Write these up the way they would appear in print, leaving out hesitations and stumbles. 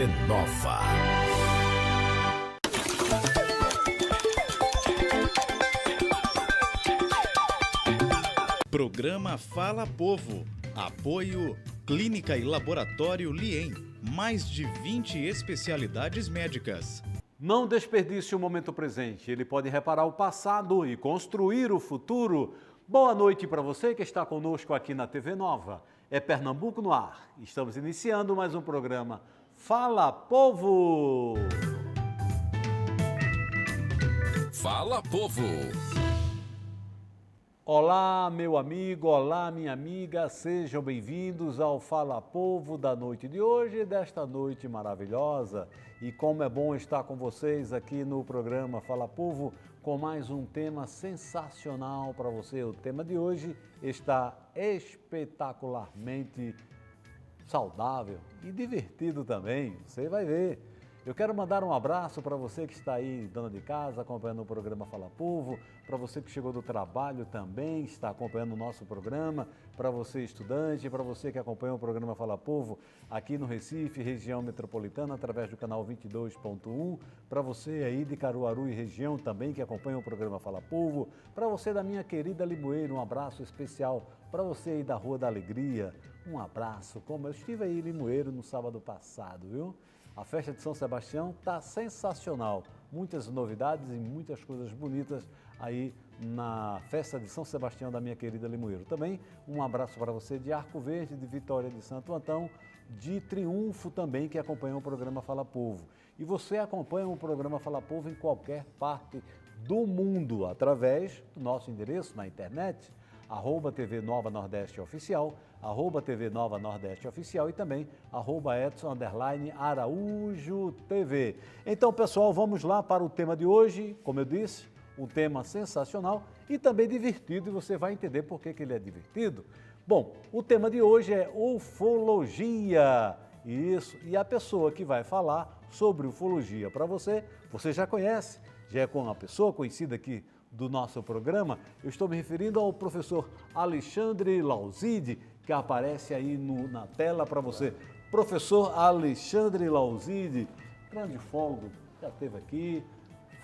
TV Nova. Programa Fala Povo. Apoio Clínica e Laboratório Lien. Mais de 20 especialidades médicas. Não desperdice o momento presente. Ele pode reparar o passado e construir o futuro. Boa noite para você que está conosco aqui na TV Nova. É Pernambuco no ar. Estamos iniciando mais um programa Fala Povo. Fala Povo. Olá, meu amigo, olá, minha amiga, sejam bem-vindos ao Fala Povo da noite de hoje, desta noite maravilhosa. E como é bom estar com vocês aqui no programa Fala Povo, com mais um tema sensacional para você. O tema de hoje está espetacularmente saudável e divertido também, você vai ver. Eu quero mandar um abraço para você que está aí, dona de casa, acompanhando o programa Fala Povo, para você que chegou do trabalho também, está acompanhando o nosso programa, para você estudante, para você que acompanha o programa Fala Povo aqui no Recife, região metropolitana, através do canal 22.1, para você aí de Caruaru e região também que acompanha o programa Fala Povo, para você da minha querida Limoeiro, um abraço especial, para você aí da Rua da Alegria, um abraço, como eu estive aí em Limoeiro no sábado passado, viu? A festa de São Sebastião está sensacional, muitas novidades e muitas coisas bonitas aí na festa de São Sebastião da minha querida Limoeiro. Também um abraço para você de Arco Verde, de Vitória de Santo Antão, de Triunfo também, que acompanha o programa Fala Povo. E você acompanha o programa Fala Povo em qualquer parte do mundo, através do nosso endereço na internet, @TV Nova Nordeste Oficial, @TV Nova Nordeste Oficial e também @Edson_Araújo TV. Então, pessoal, vamos lá para o tema de hoje. Como eu disse, um tema sensacional e também divertido, e você vai entender por que ele é divertido. Bom, o tema de hoje é ufologia. Isso, e a pessoa que vai falar sobre ufologia para você, você já conhece, já é uma pessoa conhecida aqui do nosso programa. Eu estou me referindo ao professor Alexandre Lauzide, que aparece aí na tela para você. Professor Alexandre Lauzide, grande ufólogo, já esteve aqui,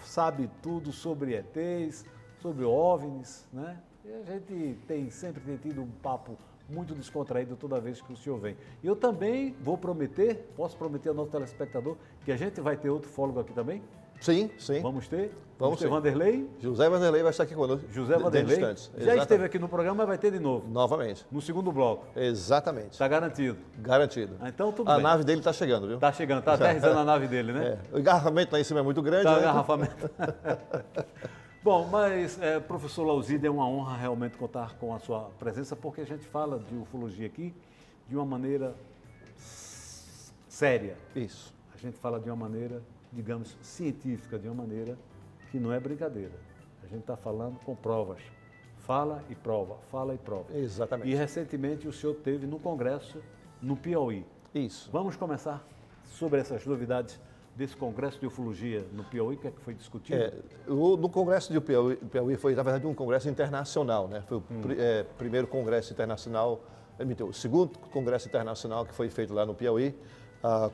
sabe tudo sobre ETs, sobre OVNIs, né? E a gente sempre tem tido um papo muito descontraído toda vez que o senhor vem. E eu também vou prometer, posso prometer ao nosso telespectador, que a gente vai ter outro ufólogo aqui também? Sim, sim. Vamos ter? Vamos ter. Vanderlei? José Vanderlei vai estar aqui conosco. José Vanderlei? Já esteve aqui no programa, mas vai ter de novo. Novamente. No segundo bloco. Exatamente. Está garantido? Garantido. Então tudo a bem. A nave dele está chegando, viu? Está chegando, está aterrissando a nave dele, né? O engarrafamento lá em cima é muito grande. Tá, né? o engarrafamento. Bom, mas, professor Lauzide, é uma honra realmente contar com a sua presença, porque a gente fala de ufologia aqui de uma maneira séria. Isso. A gente fala de uma maneira, digamos, científica, de uma maneira que não é brincadeira. A gente está falando com provas. Fala e prova, fala e prova. Exatamente. E recentemente o senhor teve no Congresso, no Piauí. Isso. Vamos começar sobre essas novidades desse Congresso de Ufologia no Piauí, que é que foi discutido? No Congresso de Piauí foi, na verdade, um congresso internacional, né? Foi o primeiro congresso internacional, o segundo congresso internacional que foi feito lá no Piauí,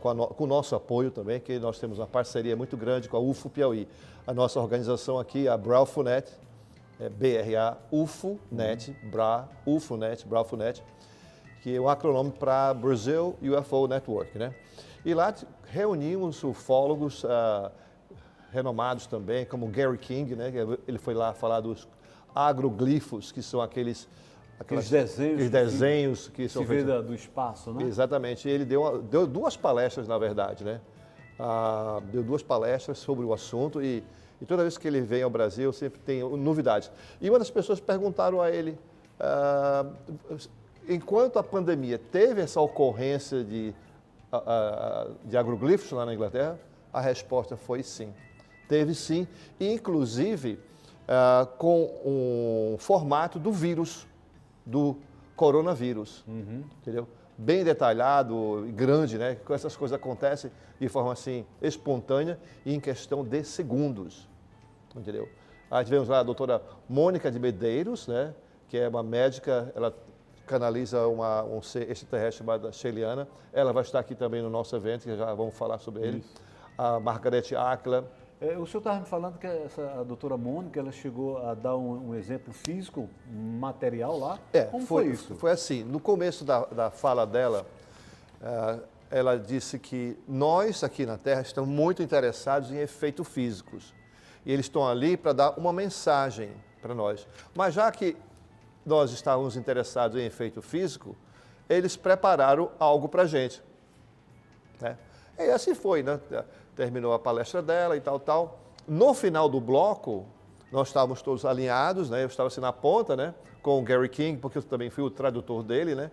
com o nosso apoio também, que nós temos uma parceria muito grande com a UFO Piauí. A nossa organização aqui, a Braufonet, BRA, UFONet, Braufonet, que é um acronome para Brazil UFO Network, né? E lá reunimos ufólogos renomados também, como Gary King, né? Ele foi lá falar dos agroglifos, que são aqueles desenhos que são feitos do espaço, né? Exatamente. Ele deu duas palestras, na verdade, né? Deu duas palestras sobre o assunto e toda vez que ele vem ao Brasil sempre tem novidades. E uma das pessoas perguntaram a ele, enquanto a pandemia teve essa ocorrência de agroglifos lá na Inglaterra, a resposta foi sim. Teve sim, inclusive com um formato do vírus, do coronavírus, entendeu? Bem detalhado e grande, né? Que essas coisas acontecem de forma assim espontânea e em questão de segundos, entendeu? Aí tivemos lá a doutora Mônica de Medeiros, né? Que é uma médica, ela canaliza um ser extraterrestre chamado Sheliana. Ela vai estar aqui também no nosso evento, que já vamos falar sobre ele. Isso. A Margarete Áquila. O senhor estava me falando que a doutora Mônica, ela chegou a dar um exemplo físico, material lá. Como foi isso? Foi assim, no começo da fala dela, ela disse que nós aqui na Terra estamos muito interessados em efeitos físicos. E eles estão ali para dar uma mensagem para nós. Mas já que nós estávamos interessados em efeito físico, eles prepararam algo para a gente. Né? E assim foi, né? Terminou a palestra dela e tal. No final do bloco, nós estávamos todos alinhados, né? Eu estava assim na ponta, né? Com o Gary King, porque eu também fui o tradutor dele, né?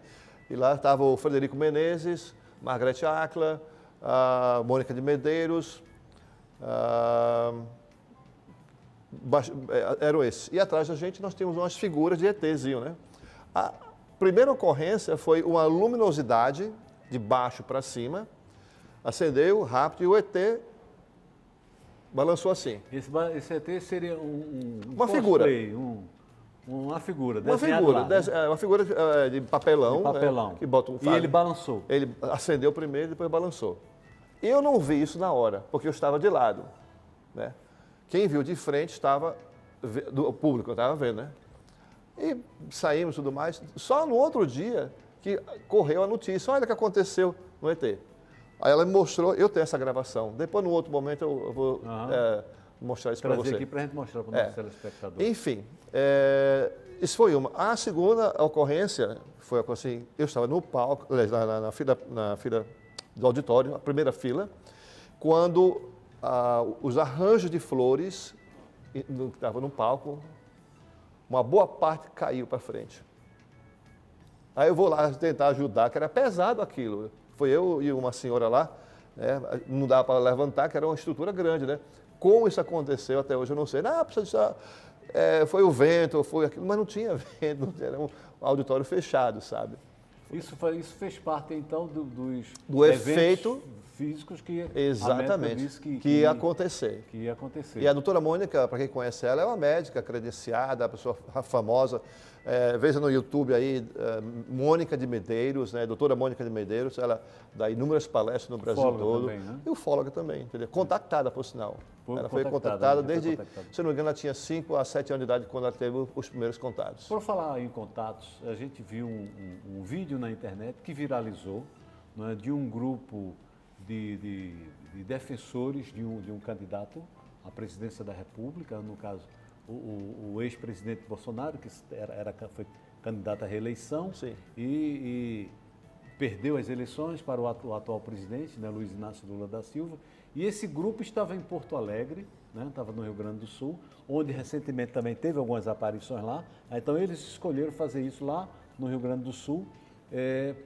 E lá estava o Frederico Menezes, Margarete Áquila, a Mônica de Medeiros, eram esses. E atrás da gente nós tínhamos umas figuras de ETzinho, né? A primeira ocorrência foi uma luminosidade de baixo para cima, acendeu rápido e o ET balançou assim. Esse ET seria uma figura. Uma figura. Uma figura de papelão. De papelão. Né, que bota um e ele balançou. Ele acendeu primeiro e depois balançou. Eu não vi isso na hora, porque eu estava de lado. Né? Quem viu de frente estava, do público, eu estava vendo, né? E saímos e tudo mais. Só no outro dia que correu a notícia, olha o que aconteceu no ET. Aí ela me mostrou, eu tenho essa gravação. Depois, no outro momento, eu vou mostrar isso para você. Trazer aqui para a gente mostrar para o nosso telespectador. Enfim, isso foi uma. A segunda ocorrência foi assim, eu estava no palco, na fila do auditório, a primeira fila, quando os arranjos de flores que estavam no palco, uma boa parte caiu para frente. Aí eu vou lá tentar ajudar, que era pesado aquilo. Foi eu e uma senhora lá, né? Não dava para levantar, que era uma estrutura grande, né? Como isso aconteceu até hoje eu não sei. Foi o vento, foi aquilo, mas não tinha vento, era um auditório fechado, sabe? Isso fez parte, então, do efeito físicos que exatamente disse que ia acontecer. Que ia acontecer. E a doutora Mônica, para quem conhece ela, é uma médica credenciada, uma pessoa famosa. Veja no YouTube aí, Mônica de Medeiros, né? Doutora Mônica de Medeiros, ela dá inúmeras palestras no Brasil todo. Também, né? E ufóloga também, entendeu? Contactada, por sinal. Ela foi contactada desde, se não me engano, ela tinha 5 a 7 anos de idade quando ela teve os primeiros contatos. Por falar em contatos, a gente viu um vídeo na internet que viralizou, né, de um grupo de defensores de um candidato à presidência da República, no caso o ex-presidente Bolsonaro, que foi candidato à reeleição. Sim. E perdeu as eleições para o atual presidente, né, Luiz Inácio Lula da Silva. E esse grupo estava em Porto Alegre, né, estava no Rio Grande do Sul, onde recentemente também teve algumas aparições lá. Então eles escolheram fazer isso lá no Rio Grande do Sul,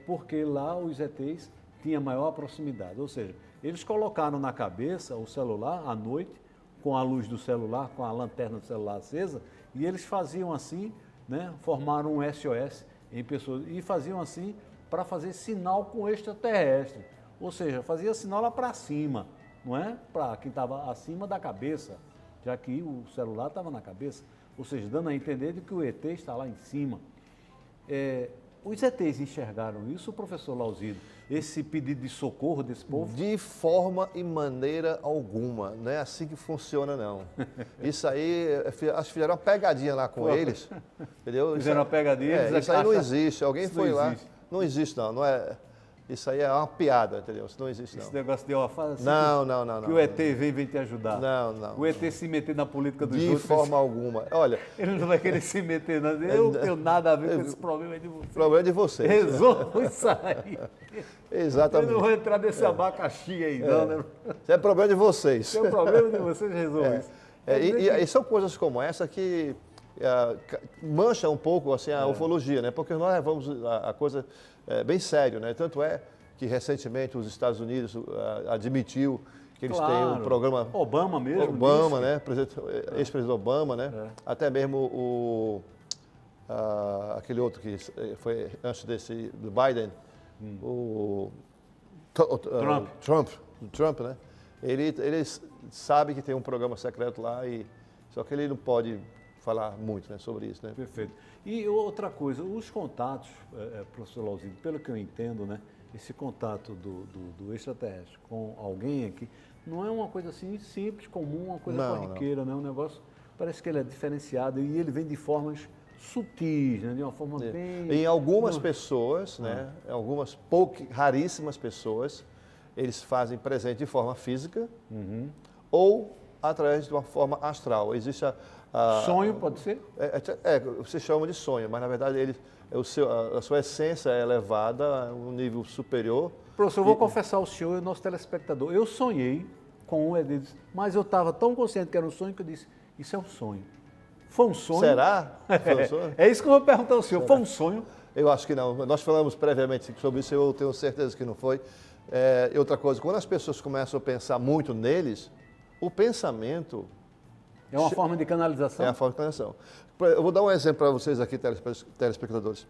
porque lá os ETs tinham maior proximidade. Ou seja, eles colocaram na cabeça o celular à noite, com a luz do celular, com a lanterna do celular acesa, e eles faziam assim, né, formaram um SOS em pessoas, e faziam assim para fazer sinal com extraterrestre. Ou seja, fazia sinal lá para cima, não é? Para quem estava acima da cabeça, já que o celular estava na cabeça. Ou seja, dando a entender de que o ET está lá em cima. Os ETs enxergaram isso, professor Lauzino? Esse pedido de socorro desse povo? De forma e maneira alguma. Não é assim que funciona, não. Isso aí, acho que fizeram uma pegadinha lá com eles. Entendeu? Fizeram uma pegadinha. Isso aí não existe. Alguém isso foi lá. Existe. Não existe, não é. Isso aí é uma piada, entendeu? Isso não existe, não. Esse negócio de faz assim. Não. Que o ET vem te ajudar. Não. O ET se meter na política dos outros. De forma alguma. Olha. Ele não vai querer se meter, não. Eu não tenho nada a ver com esse problema de vocês. O problema é de vocês. Resolvam isso aí. Exatamente. Eu não vou entrar nesse abacaxi aí, não, né? Isso é problema de vocês. Se é o problema de vocês, resolvam isso. E são coisas como essa que mancham um pouco assim, a ufologia, né? Porque nós levamos a coisa bem sério, né? Tanto é que recentemente os Estados Unidos admitiu que eles têm um programa... Obama mesmo. Obama, né? Ex-presidente Obama, né? Até mesmo aquele outro que foi antes do Biden, o Trump, né? Ele sabe que tem um programa secreto lá, só que ele não pode falar muito, né, sobre isso, né? Perfeito. E outra coisa, os contatos, professor Lauzino, pelo que eu entendo, né, esse contato do extraterrestre com alguém aqui, não é uma coisa assim simples, comum, uma coisa corriqueira, né? Um negócio, parece que ele é diferenciado e ele vem de formas sutis, né? De uma forma bem... Em algumas pessoas, né, algumas raríssimas pessoas, eles fazem presente de forma física ou através de uma forma astral. Existe sonho, pode ser? Você chama de sonho, mas na verdade a sua essência é elevada a um nível superior. Professor, eu vou confessar ao senhor e ao nosso telespectador, eu sonhei com um ET, mas eu estava tão consciente que era um sonho que eu disse, isso é um sonho. Foi um sonho? Será? Foi um sonho? É isso que eu vou perguntar ao senhor, foi um sonho? Eu acho que não. Nós falamos previamente sobre isso, eu tenho certeza que não foi. E outra coisa, quando as pessoas começam a pensar muito neles, o pensamento... É uma forma de canalização? É uma forma de canalização. Eu vou dar um exemplo para vocês aqui, telespectadores.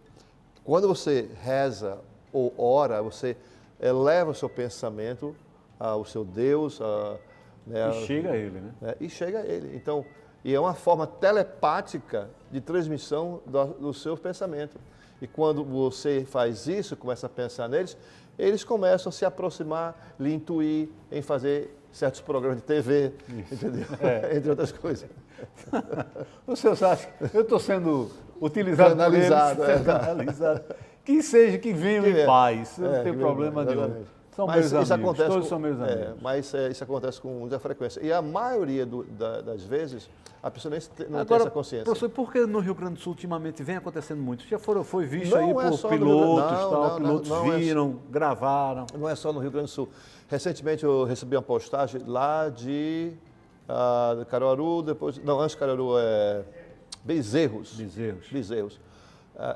Quando você reza ou ora, você eleva o seu pensamento ao seu Deus. E chega a ele, né? E chega a ele. Então, e é uma forma telepática de transmissão do seu pensamento. E quando você faz isso, começa a pensar neles, eles começam a se aproximar, lhe intuir em fazer certos programas de TV, entendeu? Entre outras coisas. O senhor acha que eu estou sendo utilizado canalizado, por eles, canalizado. Que seja, que venham em paz, não tem problema nenhum. São meus amigos, todos são meus amigos. Mas isso acontece com muita frequência. E a maioria das vezes, a pessoa não tem essa consciência. Professor, por que no Rio Grande do Sul ultimamente vem acontecendo muito? Já foi visto aí por pilotos, pilotos viram, gravaram? Não é só no Rio Grande do Sul. Recentemente eu recebi uma postagem lá de Caruaru, antes de Caruaru é Bezerros.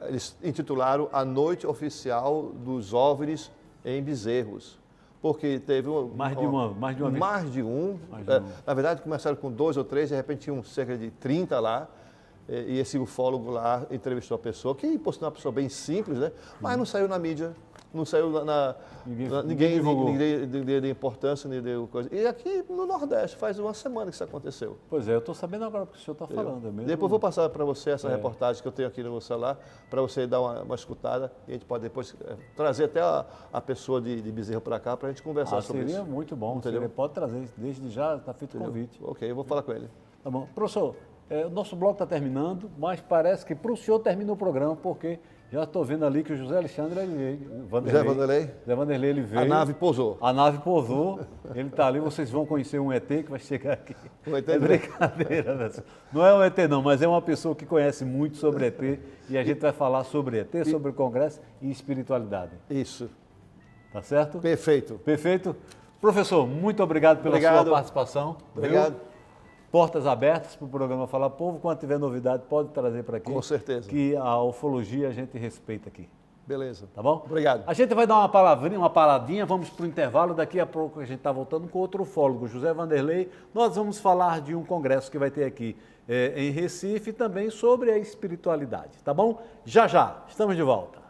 Eles intitularam A Noite Oficial dos OVNIs em Bezerros, porque teve mais de uma vez. Mais de um. Na verdade, começaram com 2 ou 3, de repente tinham cerca de 30 lá, e esse ufólogo lá entrevistou a pessoa, que postou uma pessoa bem simples, né? Mas não saiu na mídia, não saiu ninguém de importância, nem deu coisa. E aqui no Nordeste, faz uma semana que isso aconteceu. Pois é, eu estou sabendo agora porque o senhor está falando. Depois eu vou passar para você essa reportagem que eu tenho aqui no meu celular, para você dar uma escutada, e a gente pode depois trazer até a pessoa de Bezerro para cá, para a gente conversar sobre isso. Seria muito bom, seria, pode trazer, desde já está feito o convite. Ok, eu vou falar com ele. Tá bom. Professor, o nosso bloco está terminando, mas parece que para o senhor termina o programa, porque já estou vendo ali que o José Alexandre, José Vanderlei, ele veio. A nave pousou. Ele está ali, vocês vão conhecer um ET que vai chegar aqui. Um ET brincadeira, pessoal. Não é um ET não, mas é uma pessoa que conhece muito sobre ET e a gente vai falar sobre ET, sobre o Congresso e espiritualidade. Isso. Tá certo? Perfeito. Perfeito. Professor, muito obrigado pela sua participação. Obrigado. Portas abertas para o programa Fala Povo. Quando tiver novidade, pode trazer para aqui. Com certeza. Que a ufologia a gente respeita aqui. Beleza. Tá bom? Obrigado. A gente vai dar uma paradinha, vamos para o intervalo. Daqui a pouco a gente está voltando com outro ufólogo, José Vanderlei. Nós vamos falar de um congresso que vai ter aqui em Recife, também sobre a espiritualidade. Tá bom? Já, estamos de volta.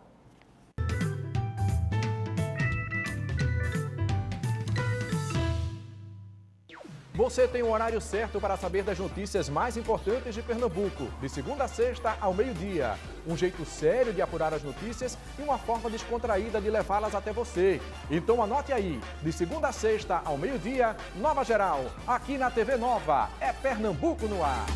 Você tem um horário certo para saber das notícias mais importantes de Pernambuco, de segunda a sexta ao meio-dia. Um jeito sério de apurar as notícias e uma forma descontraída de levá-las até você. Então anote aí, de segunda a sexta ao meio-dia, Nova Geral, aqui na TV Nova. É Pernambuco no ar.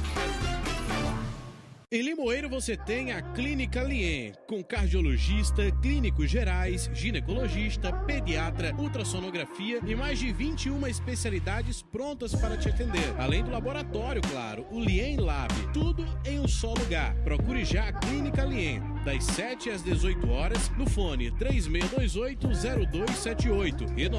Em Limoeiro você tem a Clínica Lien, com cardiologista, clínicos gerais, ginecologista, pediatra, ultrassonografia e mais de 21 especialidades prontas para te atender. Além do laboratório, claro, o Lien Lab. Tudo em um só lugar. Procure já a Clínica Lien, das 7 às 18 horas, no fone 3628-0278 e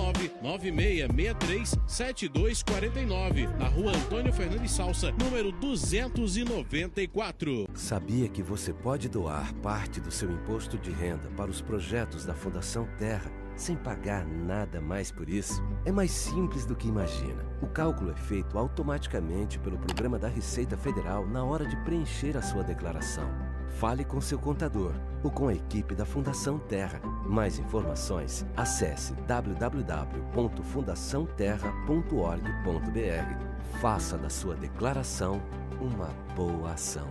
99663-7249, na rua Antônio Fernandes Salsa, número 294. Sabia que você pode doar parte do seu imposto de renda para os projetos da Fundação Terra sem pagar nada mais por isso? É mais simples do que imagina. O cálculo é feito automaticamente pelo Programa da Receita Federal na hora de preencher a sua declaração. Fale com seu contador ou com a equipe da Fundação Terra. Mais informações, acesse www.fundaçãoterra.org.br Faça da sua declaração uma boa ação.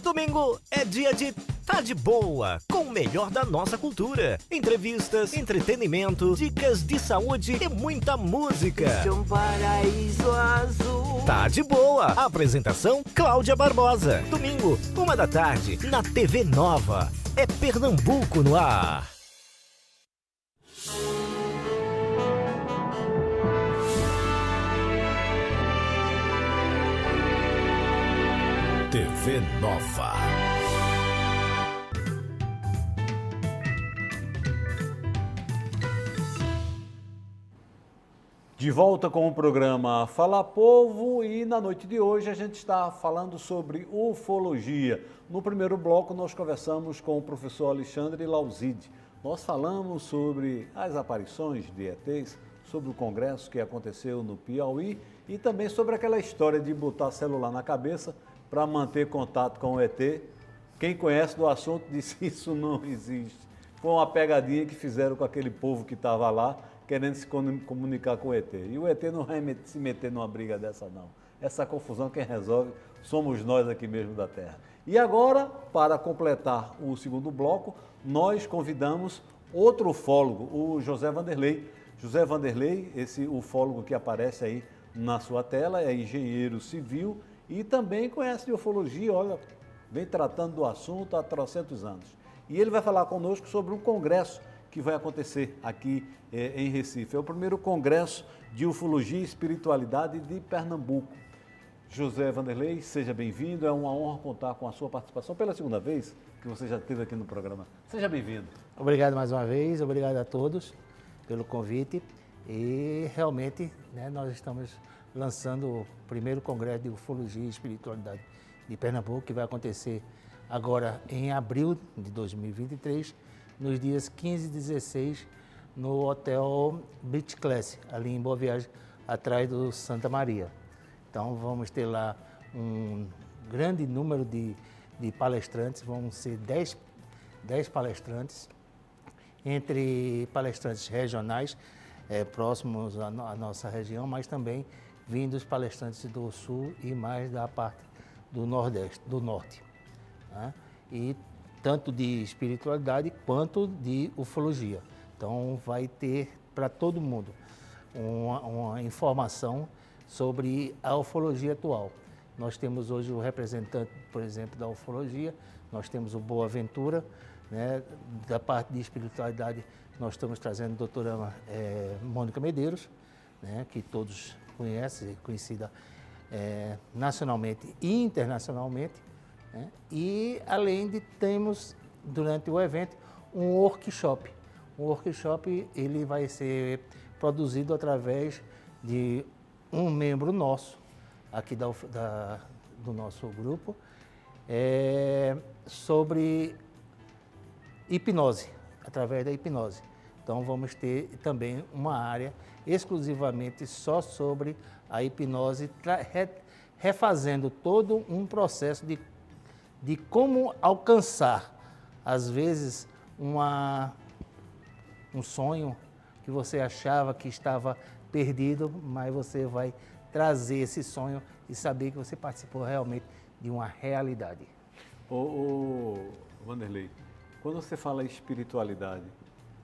Domingo é dia de Tá de Boa, com o melhor da nossa cultura. Entrevistas, entretenimento, dicas de saúde e muita música. Um paraíso azul. Tá de Boa. Apresentação Cláudia Barbosa. Domingo, 13h, na TV Nova. É Pernambuco no ar. TV Nova. De volta com o programa Fala Povo, e na noite de hoje a gente está falando sobre ufologia. No primeiro bloco nós conversamos com o professor Alexandre Lauzide. Nós falamos sobre as aparições de ETs, sobre o congresso que aconteceu no Piauí e também sobre aquela história de botar celular na cabeça para manter contato com o ET. Quem conhece do assunto disse que isso não existe. Foi uma pegadinha que fizeram com aquele povo que estava lá, querendo se comunicar com o ET. E o ET não vai se meter numa briga dessa, não. Essa confusão quem resolve somos nós aqui mesmo da Terra. E agora, para completar o segundo bloco, nós convidamos outro ufólogo, o José Vanderlei. José Vanderlei, esse ufólogo que aparece aí na sua tela, é engenheiro civil e também conhece de ufologia, olha, vem tratando do assunto há trocentos anos. E ele vai falar conosco sobre um congresso que vai acontecer aqui em Recife. É o primeiro congresso de ufologia e espiritualidade de Pernambuco. José Vanderlei, seja bem-vindo, é uma honra contar com a sua participação pela segunda vez que você já esteve aqui no programa. Seja bem-vindo. Obrigado mais uma vez, obrigado a todos pelo convite e realmente, né, nós estamos lançando o primeiro congresso de ufologia e espiritualidade de Pernambuco, que vai acontecer agora em abril de 2023, nos dias 15 e 16, no Hotel Beach Class, ali em Boa Viagem, atrás do Santa Maria. Então vamos ter lá um grande número de palestrantes, vão ser 10 palestrantes, entre palestrantes regionais, próximos à nossa região, mas também vindos palestrantes do Sul e mais da parte do Nordeste, do Norte. Né? E tanto de espiritualidade quanto de ufologia. Então vai ter para todo mundo uma informação sobre a ufologia atual. Nós temos hoje o representante, por exemplo, da ufologia, nós temos o Boaventura, né? Da parte de espiritualidade nós estamos trazendo a doutora Mônica Medeiros, né? Que todos conhecem, conhecida nacionalmente e internacionalmente. Né? E além de termos, durante o evento, um workshop. O workshop ele vai ser produzido através de um membro nosso, aqui do nosso grupo, sobre hipnose, através da hipnose. Então vamos ter também uma área exclusivamente só sobre a hipnose, refazendo todo um processo de como alcançar, às vezes, um sonho que você achava que estava perdido, mas você vai trazer esse sonho e saber que você participou realmente de uma realidade. Ô Vanderlei, quando você fala em espiritualidade,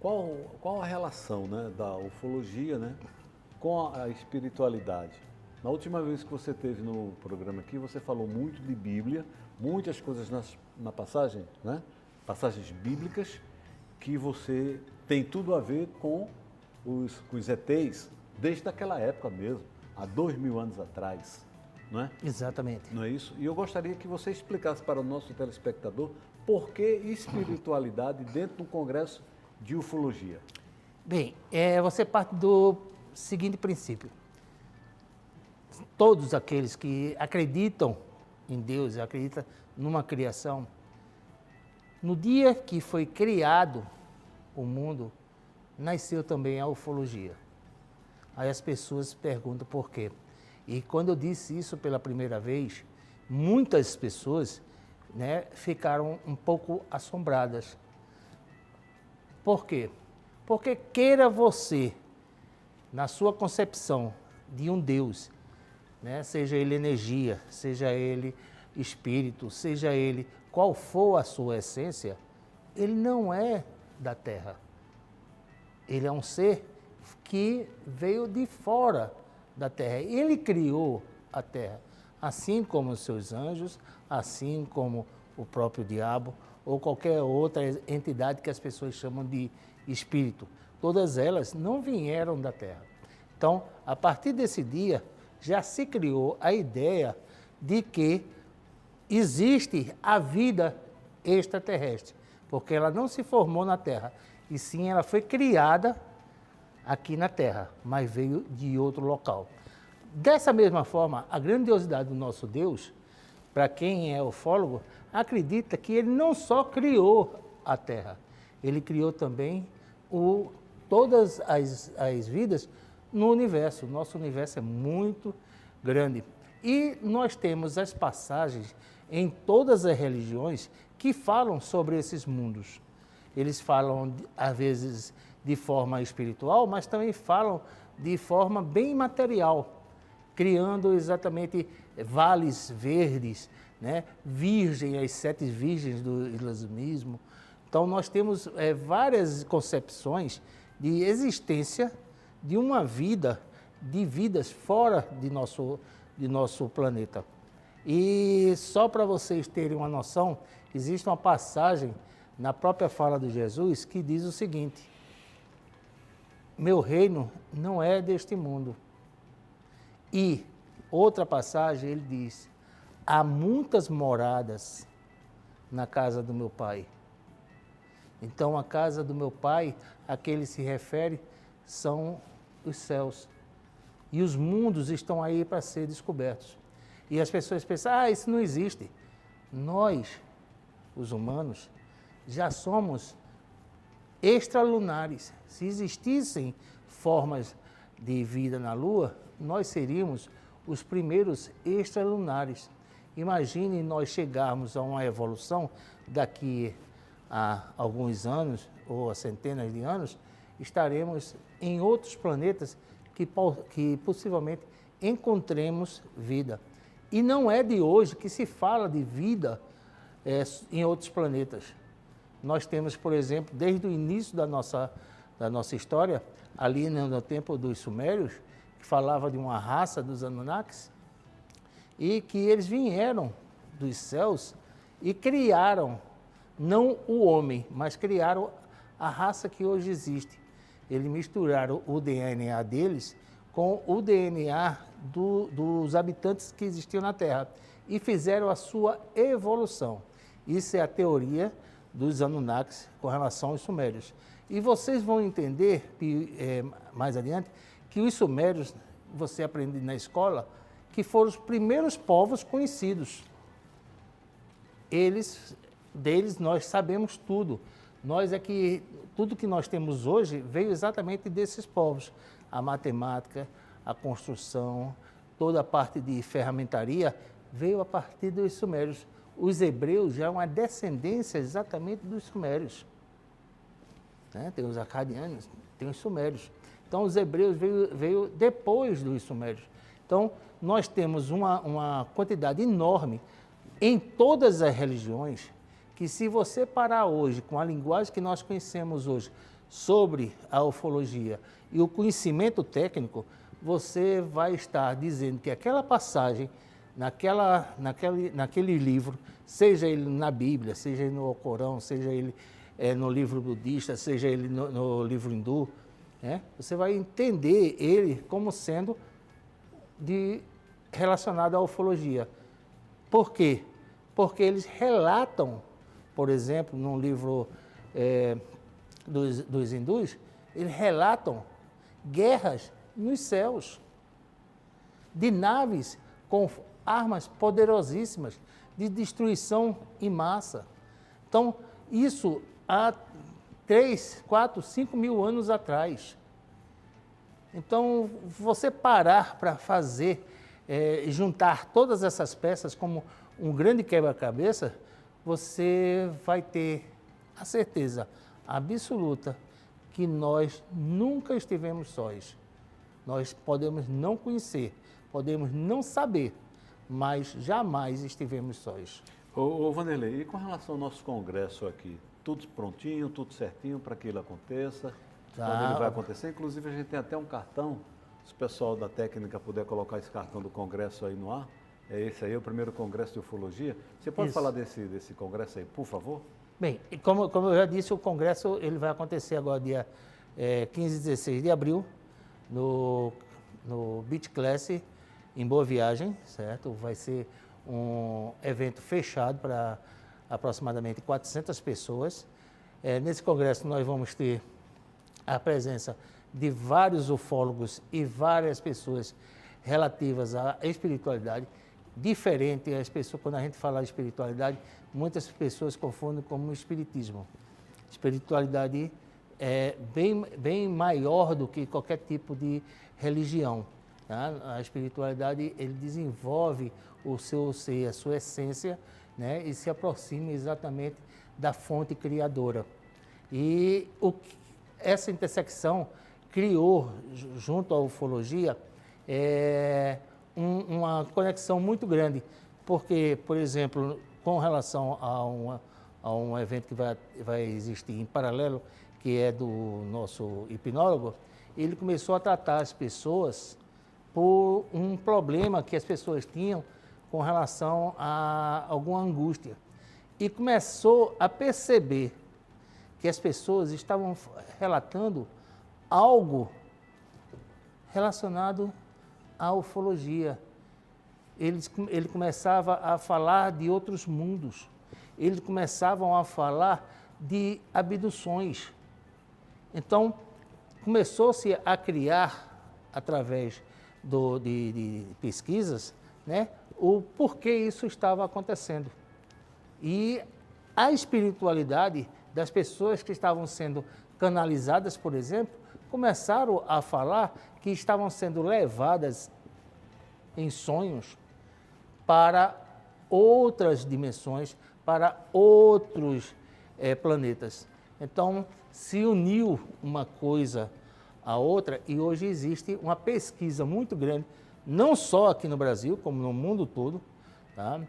qual a relação, né, da ufologia, né, com a espiritualidade? Na última vez que você esteve no programa aqui, você falou muito de Bíblia, muitas coisas na passagem, né, passagens bíblicas, que você tem tudo a ver com os ETs, desde aquela época mesmo, há 2000 anos atrás, não é? Exatamente. Não é isso? E eu gostaria que você explicasse para o nosso telespectador por que espiritualidade dentro do congresso de ufologia. Bem, você parte do seguinte princípio. Todos aqueles que acreditam em Deus, acreditam numa criação, no dia que foi criado o mundo, nasceu também a ufologia. Aí as pessoas perguntam por quê. E quando eu disse isso pela primeira vez, muitas pessoas, né, ficaram um pouco assombradas. Por quê? Porque queira você, na sua concepção, de um Deus, né? Seja ele energia, seja ele espírito, seja ele qual for a sua essência, ele não é da Terra. Ele é um ser que veio de fora da Terra. Ele criou a Terra, assim como os seus anjos, assim como o próprio diabo ou qualquer outra entidade que as pessoas chamam de espírito. Todas elas não vieram da Terra. Então, a partir desse dia, já se criou a ideia de que existe a vida extraterrestre, porque ela não se formou na Terra, e sim ela foi criada aqui na Terra, mas veio de outro local. Dessa mesma forma, a grandiosidade do nosso Deus, para quem é ufólogo, acredita que ele não só criou a Terra, ele criou também todas as vidas no universo. O nosso universo é muito grande. E nós temos as passagens em todas as religiões que falam sobre esses mundos. Eles falam, às vezes, de forma espiritual, mas também falam de forma bem material, criando exatamente vales verdes, né? As 7 virgens do islamismo. Então, nós temos várias concepções de existência de uma vida, de vidas fora de nosso planeta. E só para vocês terem uma noção, existe uma passagem na própria fala de Jesus que diz o seguinte: meu reino não é deste mundo. E outra passagem ele diz: há muitas moradas na casa do meu Pai. Então, a casa do meu Pai, a que ele se refere, são os céus. E os mundos estão aí para ser descobertos. E as pessoas pensam, isso não existe. Nós, os humanos, já somos extralunares. Se existissem formas de vida na Lua, nós seríamos os primeiros extralunares. Imagine nós chegarmos a uma evolução daqui a alguns anos, ou a centenas de anos, estaremos em outros planetas que possivelmente encontremos vida. E não é de hoje que se fala de vida em outros planetas. Nós temos, por exemplo, desde o início da nossa história, ali no tempo dos Sumérios, que falava de uma raça dos Anunnakis, e que eles vieram dos céus e criaram, não o homem, mas criaram a raça que hoje existe. Eles misturaram o DNA deles com o DNA dos habitantes que existiam na Terra e fizeram a sua evolução. Isso é a teoria dos Anunnakis com relação aos Sumérios. E vocês vão entender mais adiante que os Sumérios, você aprende na escola, que foram os primeiros povos conhecidos. Deles nós sabemos tudo. Tudo que nós temos hoje veio exatamente desses povos. A matemática, a construção, toda a parte de ferramentaria veio a partir dos Sumérios. Os hebreus já é uma descendência exatamente dos Sumérios. Né? Tem os acadianos, tem os Sumérios. Então, os hebreus veio depois dos Sumérios. Então, nós temos uma quantidade enorme em todas as religiões, que se você parar hoje com a linguagem que nós conhecemos hoje sobre a ufologia e o conhecimento técnico, você vai estar dizendo que aquela passagem, naquele livro, seja ele na Bíblia, seja ele no Alcorão, seja ele no livro budista, seja ele no livro hindu, você vai entender ele como sendo relacionado à ufologia. Por quê? Porque eles relatam, por exemplo, num livro dos hindus, eles relatam guerras nos céus, de naves com armas poderosíssimas, de destruição em massa. Então, isso há 3, 4, 5 mil anos atrás. Então, você parar para fazer, juntar todas essas peças como um grande quebra-cabeça, você vai ter a certeza absoluta que nós nunca estivemos sós. Nós podemos não conhecer, podemos não saber, mas jamais estivemos sós. Ô Vanderlei, e com relação ao nosso congresso aqui? Tudo prontinho, tudo certinho para que ele aconteça? Quando ele vai acontecer? Inclusive, a gente tem até um cartão, se o pessoal da técnica puder colocar esse cartão do congresso aí no ar. É esse aí, o primeiro congresso de ufologia. Você pode falar desse congresso aí, por favor? Bem, como eu já disse, o congresso ele vai acontecer agora dia 15 e 16 de abril, no Beach Class, em Boa Viagem, certo? Vai ser um evento fechado para aproximadamente 400 pessoas. Nesse congresso nós vamos ter a presença de vários ufólogos e várias pessoas relativas à espiritualidade. Diferente as pessoas, quando a gente fala de espiritualidade, muitas pessoas confundem como espiritismo. Espiritualidade é bem maior do que qualquer tipo de religião. Tá? A espiritualidade, ele desenvolve o seu ser, a sua essência, né? E se aproxima exatamente da fonte criadora. E essa intersecção criou, junto à ufologia, uma conexão muito grande, porque, por exemplo, com relação a um evento que vai existir em paralelo, que é do nosso hipnólogo, ele começou a tratar as pessoas por um problema que as pessoas tinham com relação a alguma angústia. E começou a perceber que as pessoas estavam relatando algo relacionado à ufologia. Ele começava a falar de outros mundos. Eles começavam a falar de abduções. Então, começou-se a criar, através de pesquisas, né, o porquê isso estava acontecendo. E a espiritualidade das pessoas que estavam sendo canalizadas, por exemplo, começaram a falar que estavam sendo levadas em sonhos para outras dimensões, para outros planetas. Então, se uniu uma coisa à outra e hoje existe uma pesquisa muito grande, não só aqui no Brasil, como no mundo todo, tá?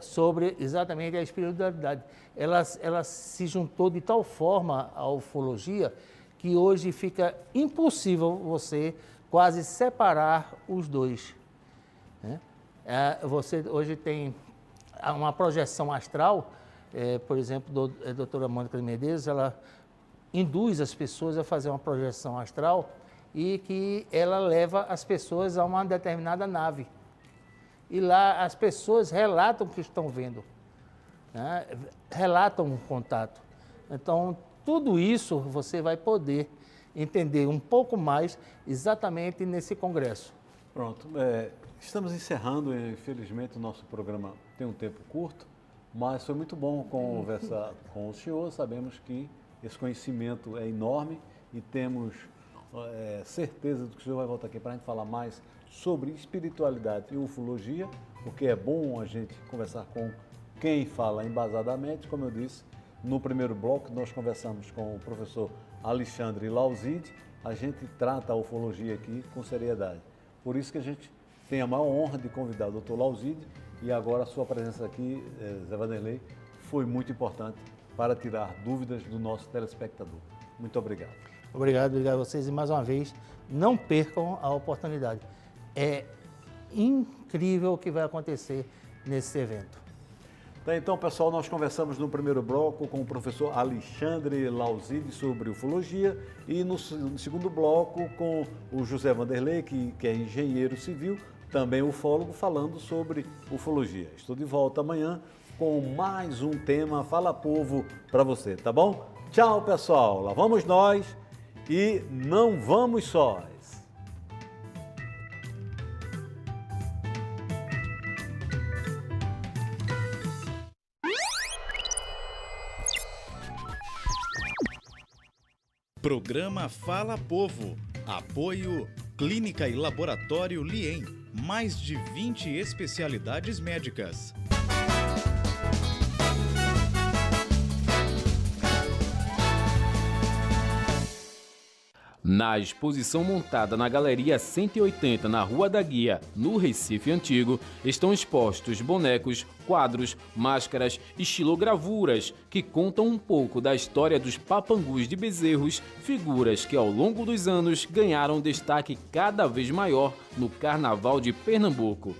Sobre exatamente a espiritualidade. Ela se juntou de tal forma à ufologia que hoje fica impossível você quase separar os dois. Né? Você hoje tem uma projeção astral, por exemplo, a doutora Mônica de Medeiros, ela induz as pessoas a fazer uma projeção astral e que ela leva as pessoas a uma determinada nave. E lá as pessoas relatam o que estão vendo, né? Relatam um contato. Então, tudo isso você vai poder entender um pouco mais exatamente nesse congresso. Pronto. Estamos encerrando, infelizmente o nosso programa tem um tempo curto, mas foi muito bom conversar com o senhor. Sabemos que esse conhecimento é enorme e temos certeza de que o senhor vai voltar aqui para a gente falar mais sobre espiritualidade e ufologia, porque é bom a gente conversar com quem fala embasadamente. Como eu disse, no primeiro bloco nós conversamos com o professor Alexandre Lauzide. A gente trata a ufologia aqui com seriedade. Por isso que a gente tem a maior honra de convidar o Dr. Lauzide, e agora a sua presença aqui, Zé Vanderlei, foi muito importante para tirar dúvidas do nosso telespectador. Muito obrigado. Obrigado a vocês e mais uma vez, não percam a oportunidade. É incrível o que vai acontecer nesse evento. Então, pessoal, nós conversamos no primeiro bloco com o professor Alexandre Lauzide sobre ufologia e no segundo bloco com o José Vanderlei, que é engenheiro civil, também ufólogo, falando sobre ufologia. Estou de volta amanhã com mais um tema Fala Povo para você, tá bom? Tchau, pessoal. Lá vamos nós e não vamos sós. Programa Fala Povo. Apoio Clínica e Laboratório Lien. Mais de 20 especialidades médicas. Na exposição montada na Galeria 180, na Rua da Guia, no Recife Antigo, estão expostos bonecos, quadros, máscaras e xilogravuras que contam um pouco da história dos papangus de Bezerros, figuras que ao longo dos anos ganharam destaque cada vez maior no Carnaval de Pernambuco.